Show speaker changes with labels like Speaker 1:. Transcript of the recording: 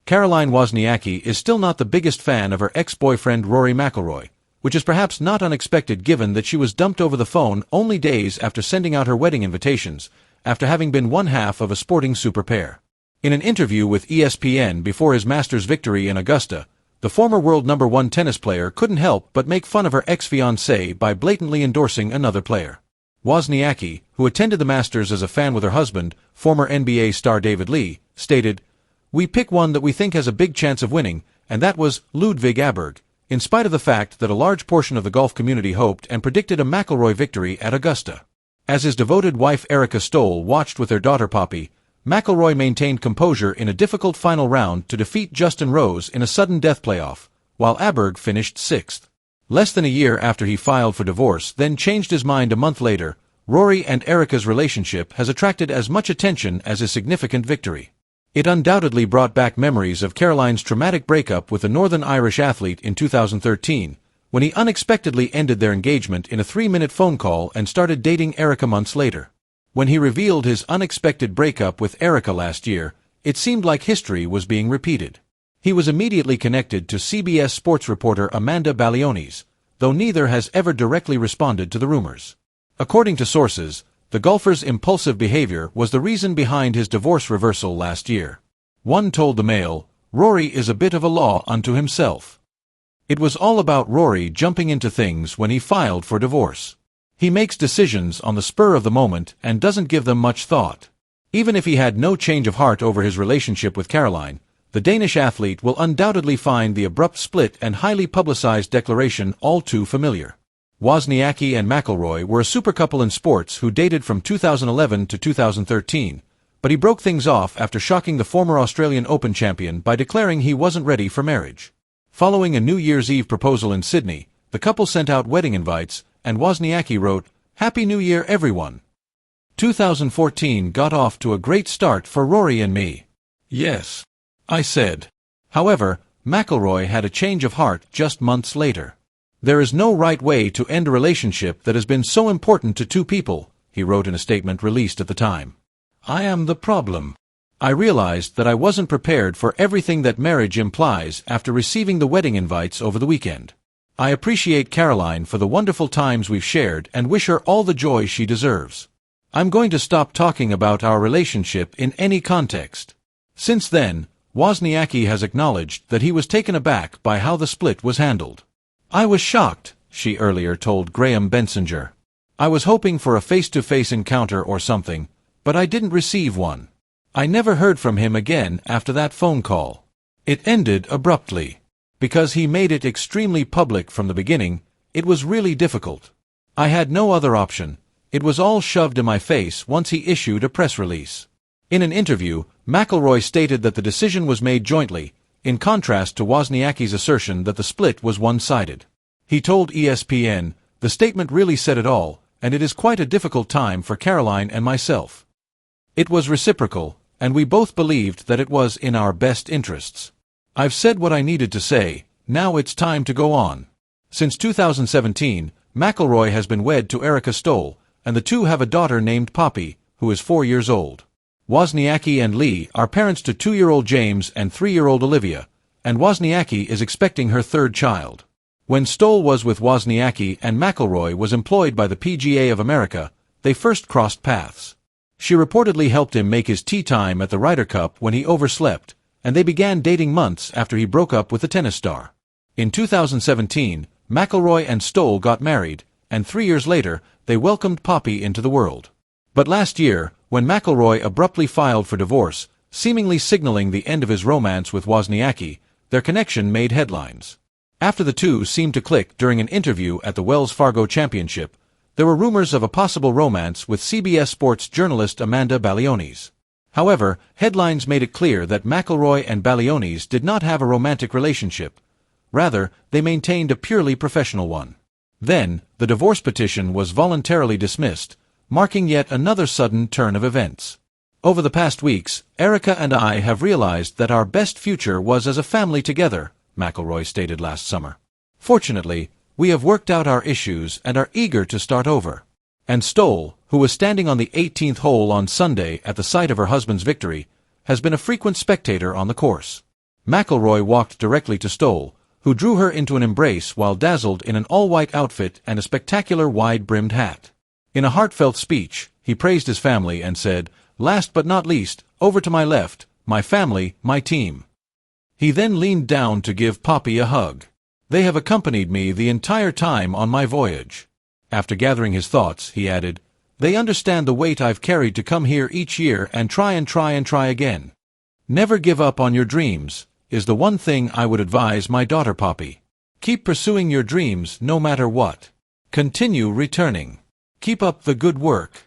Speaker 1: Caroline Wozniacki is still not the biggest fan of her ex-boyfriend Rory McIlroy, which is perhaps not unexpected given that she was dumped over the phone only days after sending out her wedding invitations, after having been one half of a sporting super pair. In an interview with ESPN before his Masters victory in Augusta, the former world #1 tennis player couldn't help but make fun of her ex-fiancé by blatantly endorsing another player. Wozniacki, who attended the Masters as a fan with her husband, former NBA star David Lee, stated, "We pick one that we think has a big chance of winning, and that was Ludwig Aberg, in spite of the fact that a large portion of the golf community hoped and predicted a McIlroy victory at Augusta." As his devoted wife Erica Stoll watched with their daughter Poppy, McIlroy maintained composure in a difficult final round to defeat Justin Rose in a sudden death playoff, while Aberg finished 6th. Less than a year after he filed for divorce, then changed his mind a month later, Rory and Erica's relationship has attracted as much attention as his significant victory. It undoubtedly brought back memories of Caroline's traumatic breakup with the Northern Irish athlete in 2013, when he unexpectedly ended their engagement in a 3-minute phone call and started dating Erica months later. When he revealed his unexpected breakup with Erica last year, it seemed like history was being repeated. He was immediately connected to CBS sports reporter Amanda Balionis, though neither has ever directly responded to the rumors. According to sources, the golfer's impulsive behavior was the reason behind his divorce reversal last year. One told the Mail, "Rory is a bit of a law unto himself. It was all about Rory jumping into things when he filed for divorce. He makes decisions on the spur of the moment and doesn't give them much thought." Even if he had no change of heart over his relationship with Caroline, the Danish athlete will undoubtedly find the abrupt split and highly publicized declaration all too familiar. Wozniacki and McIlroy were a super couple in sports who dated from 2011 to 2013, but he broke things off after shocking the former Australian Open champion by declaring he wasn't ready for marriage. Following a New Year's Eve proposal in Sydney, the couple sent out wedding invites, and Wozniacki wrote, "Happy New Year, everyone. 2014 got off to a great start for Rory and me. Yes, I said." However, McIlroy had a change of heart just months later. "There is no right way to end a relationship that has been so important to two people," he wrote in a statement released at the time. "I am the problem. I realized that I wasn't prepared for everything that marriage implies after receiving the wedding invites over the weekend. I appreciate Caroline for the wonderful times we've shared and wish her all the joy she deserves. I'm going to stop talking about our relationship in any context." Since then, Wozniacki has acknowledged that he was taken aback by how the split was handled. "I was shocked," she earlier told Graham Bensinger. "I was hoping for a face-to-face encounter or something, but I didn't receive one. I never heard from him again after that phone call. It ended abruptly. Because he made it extremely public from the beginning, it was really difficult. I had no other option. It was all shoved in my face once he issued a press release." In an interview, McIlroy stated that the decision was made jointly, in contrast to Wozniacki's assertion that the split was one-sided. He told ESPN, "The statement really said it all, and it is quite a difficult time for Caroline and myself. It was reciprocal, and we both believed that it was in our best interests. I've said what I needed to say, now it's time to go on." Since 2017, McIlroy has been wed to Erica Stoll, and the two have a daughter named Poppy, who is 4 years old. Wozniacki and Lee are parents to 2-year-old James and 3-year-old Olivia, and Wozniacki is expecting her third child. When Stoll was with Wozniacki and McIlroy was employed by the PGA of America, they first crossed paths. She reportedly helped him make his tee time at the Ryder Cup when he overslept, and they began dating months after he broke up with the tennis star. In 2017, McIlroy and Stoll got married, and 3 years later, they welcomed Poppy into the world. But last year, when McIlroy abruptly filed for divorce, seemingly signaling the end of his romance with Wozniacki, their connection made headlines. After the two seemed to click during an interview at the Wells Fargo Championship, there were rumors of a possible romance with CBS Sports journalist Amanda Balionis. However, headlines made it clear that McIlroy and Balionis did not have a romantic relationship. Rather, they maintained a purely professional one. Then, the divorce petition was voluntarily dismissed, marking yet another sudden turn of events. "Over the past weeks, Erica and I have realized that our best future was as a family together," McIlroy stated last summer. "Fortunately, we have worked out our issues and are eager to start over." And Stoll, who was standing on the 18th hole on Sunday at the site of her husband's victory, has been a frequent spectator on the course. McIlroy walked directly to Stoll, who drew her into an embrace while dazzled in an all-white outfit and a spectacular wide-brimmed hat. In a heartfelt speech, he praised his family and said, "Last but not least, over to my left, my family, my team." He then leaned down to give Poppy a hug. "They have accompanied me the entire time on my voyage." After gathering his thoughts, he added, "They understand the weight I've carried to come here each year and try again. Never give up on your dreams, is the one thing I would advise my daughter Poppy. Keep pursuing your dreams no matter what. Continue returning. Keep up the good work."